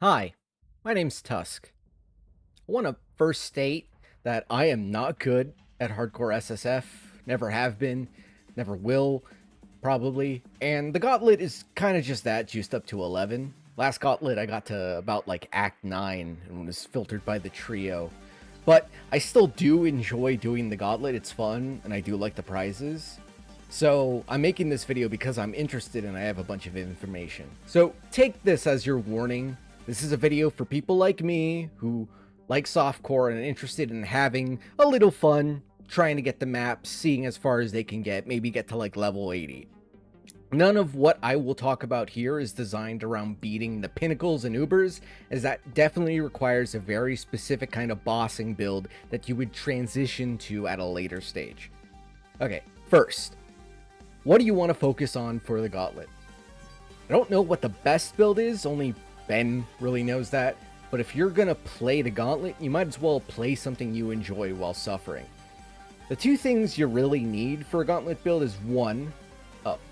Hi, my name's Tusk. I want to first state that I am not good at hardcore SSF, never have been, never will, probably, and the Gauntlet is kind of just that, juiced up to 11. Last Gauntlet I got to about like Act 9 and was filtered by the trio. But I still do enjoy doing the Gauntlet, it's fun, and I do like the prizes. So I'm making this video because I'm interested and I have a bunch of information. So take this as your warning. This is a video for people like me who like softcore and are interested in having a little fun, trying to get the maps, seeing as far as they can get, maybe get to like level 80. None of what I will talk about here is designed around beating the pinnacles and ubers, as that definitely requires a very specific kind of bossing build that you would transition to at a later stage. Okay, first, what do you want to focus on for the Gauntlet? I don't know what the best build is, only Ben really knows that, but if you're gonna play the Gauntlet, you might as well play something you enjoy while suffering. The two things you really need for a Gauntlet build is one,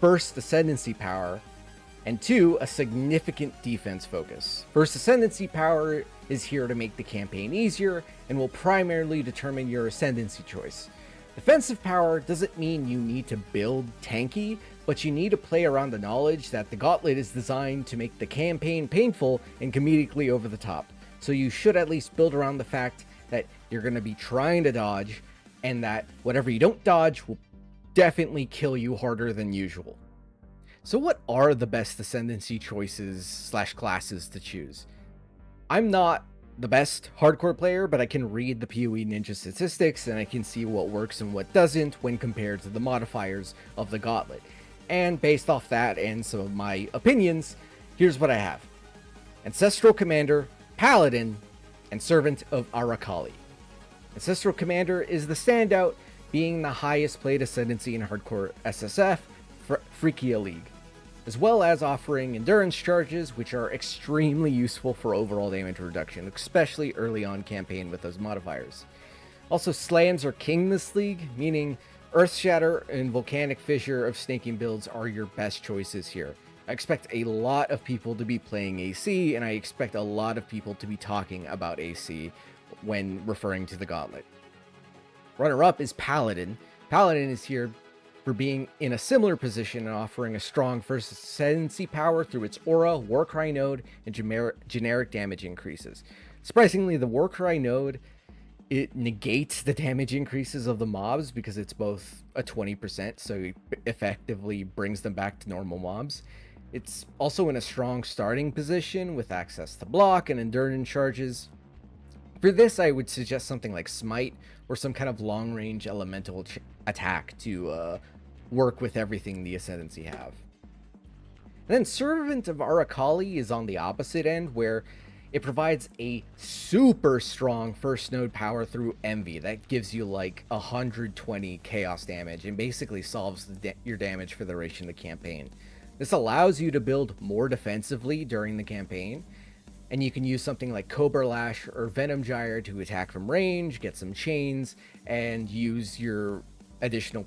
first Ascendancy power, and two, a significant defense focus. First Ascendancy power is here to make the campaign easier and will primarily determine your Ascendancy choice. Defensive power doesn't mean you need to build tanky, but you need to play around the knowledge that the Gauntlet is designed to make the campaign painful and comedically over the top. So you should at least build around the fact that you're going to be trying to dodge, and that whatever you don't dodge will definitely kill you harder than usual. So what are the best Ascendancy choices / classes to choose? I'm not the best hardcore player, but I can read the POE ninja statistics and I can see what works and what doesn't when compared to the modifiers of the Gauntlet. And based off that and some of my opinions, here's what I have. Ancestral Commander, Paladin, and Servant of Arakali. Ancestral Commander is the standout, being the highest played Ascendancy in hardcore SSF, Phrecia League, as well as offering endurance charges, which are extremely useful for overall damage reduction, especially early on campaign with those modifiers. Also, slams are king this league, meaning Earthshatter and Volcanic Fissure of snaking builds are your best choices here. I expect a lot of people to be playing AC, and I expect a lot of people to be talking about AC when referring to the Gauntlet. Runner-up is Paladin. Paladin is here for being in a similar position and offering a strong first ascendancy power through its aura, Warcry node, and generic damage increases. Surprisingly, the Warcry node, it negates the damage increases of the mobs because it's both a 20%, so it effectively brings them back to normal mobs. It's also in a strong starting position with access to block and endurance charges. For this, I would suggest something like Smite or some kind of long-range elemental attack to work with everything the Ascendancy have. And then Servant of Arakali is on the opposite end, where it provides a super strong first node power through Envy that gives you like 120 chaos damage and basically solves your damage for the duration of the campaign. This allows you to build more defensively during the campaign, and you can use something like Cobra Lash or Venom Gyre to attack from range, get some chains, and use your additional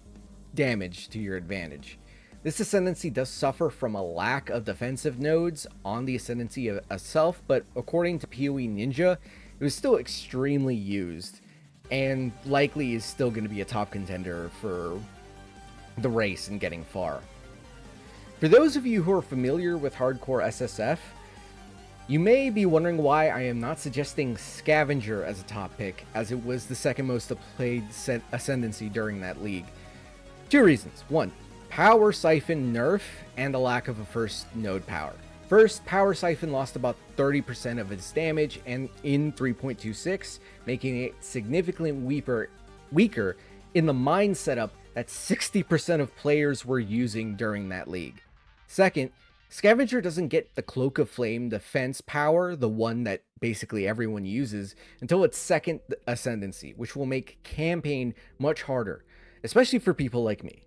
damage to your advantage. This Ascendancy does suffer from a lack of defensive nodes on the Ascendancy itself, but according to POE Ninja, it was still extremely used, and likely is still going to be a top contender for the race and getting far. For those of you who are familiar with hardcore SSF, you may be wondering why I am not suggesting Scavenger as a top pick, as it was the second most played Ascendancy during that league. Two reasons. One, Power Siphon nerf and the lack of a first node power. First, Power Siphon lost about 30% of its damage and in 3.26, making it significantly weaker in the mine setup that 60% of players were using during that league. Second, Scavenger doesn't get the Cloak of Flame defense power, the one that basically everyone uses, until its second Ascendancy, which will make campaign much harder, especially for people like me.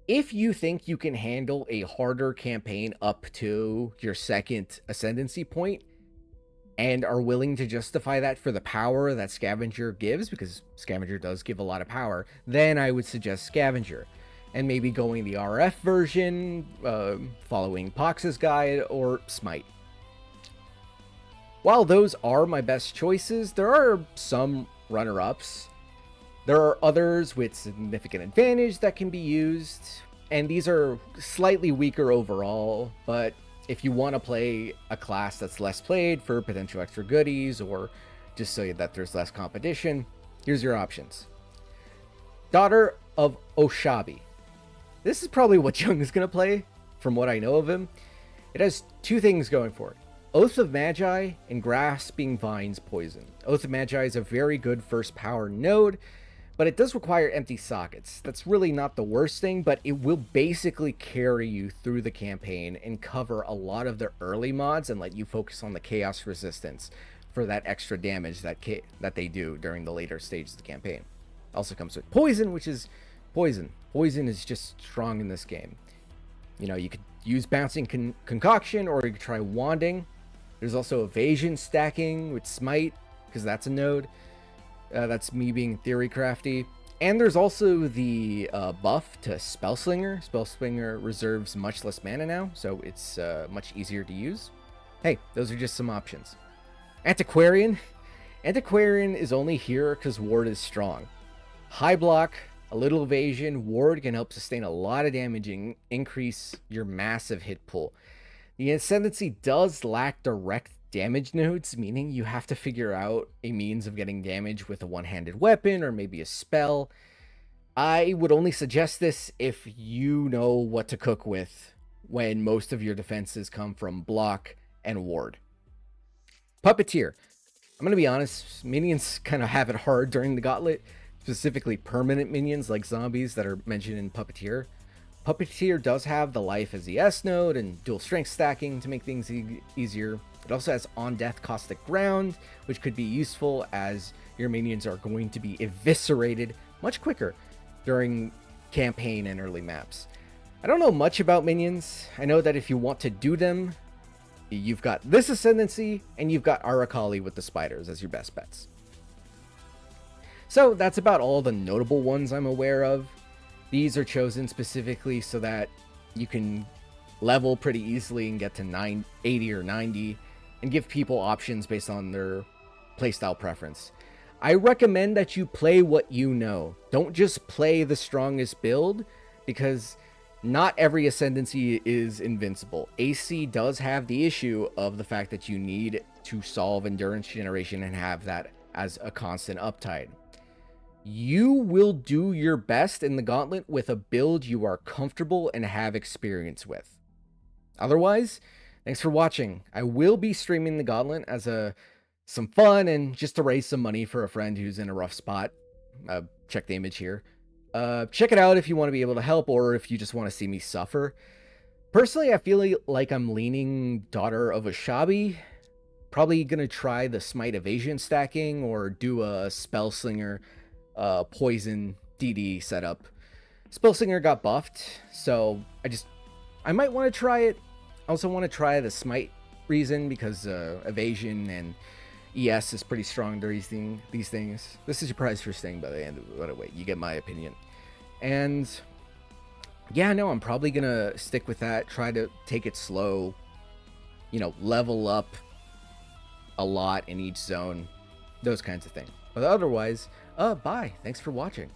If you think you can handle a harder campaign up to your second Ascendancy point, and are willing to justify that for the power that Scavenger gives, because Scavenger does give a lot of power, then I would suggest Scavenger. And maybe going the RF version, following Pox's guide, or Smite. While those are my best choices, there are some runner-ups. There are others with significant advantage that can be used, and these are slightly weaker overall, but if you want to play a class that's less played for potential extra goodies or just so that there's less competition, here's your options. Daughter of Oshabi. This is probably what Jung is going to play, from what I know of him. It has two things going for it. Oath of Magi and Grasping Vines Poison. Oath of Magi is a very good first power node, but it does require empty sockets. That's really not the worst thing, but it will basically carry you through the campaign and cover a lot of the early mods and let you focus on the chaos resistance for that extra damage that they do during the later stages of the campaign. Also comes with Poison, which is poison. Poison is just strong in this game. You know, you could use Bouncing Concoction, or you could try Wanding. There's also Evasion stacking with Smite, because that's a node. That's me being theory crafty. And there's also the buff to Spellslinger. Spellslinger reserves much less mana now, so it's much easier to use. Hey, those are just some options. Antiquarian. Antiquarian is only here because Ward is strong. High block, a little evasion, Ward can help sustain a lot of damage and increase your massive hit pool. The Ascendancy does lack direct damage nodes, meaning you have to figure out a means of getting damage with a one-handed weapon or maybe a spell. I would only suggest this if you know what to cook with when most of your defenses come from block and ward. Puppeteer. I'm going to be honest, minions kind of have it hard during the Gauntlet, specifically permanent minions like zombies that are mentioned in Puppeteer. Puppeteer does have the life as the S node and dual strength stacking to make things easier. It also has on death caustic ground, which could be useful as your minions are going to be eviscerated much quicker during campaign and early maps. I don't know much about minions. I know that if you want to do them, you've got this Ascendancy and you've got Arakali with the spiders as your best bets. So that's about all the notable ones I'm aware of. These are chosen specifically so that you can level pretty easily and get to 80 or 90 and give people options based on their playstyle preference. I recommend that you play what you know. Don't just play the strongest build, because not every Ascendancy is invincible. AC does have the issue of the fact that you need to solve endurance generation and have that as a constant uptide. You will do your best in the Gauntlet with a build you are comfortable and have experience with. Otherwise, thanks for watching. I will be streaming the Gauntlet as some fun and just to raise some money for a friend who's in a rough spot. Check the image here. Check it out if you want to be able to help, or if you just want to see me suffer. Personally, I feel like I'm leaning Daughter of Oshabi. Probably going to try the Smite Evasion stacking or do a Spellslinger Poison DD setup. Spellslinger got buffed, so I might want to try it. I also want to try the Smite reason because Evasion and ES is pretty strong during these things. This is your prize for staying by the end of it. Wait, you get my opinion. And yeah, no, I'm probably gonna stick with that. Try to take it slow. You know, level up a lot in each zone. Those kinds of things. But otherwise, bye. Thanks for watching.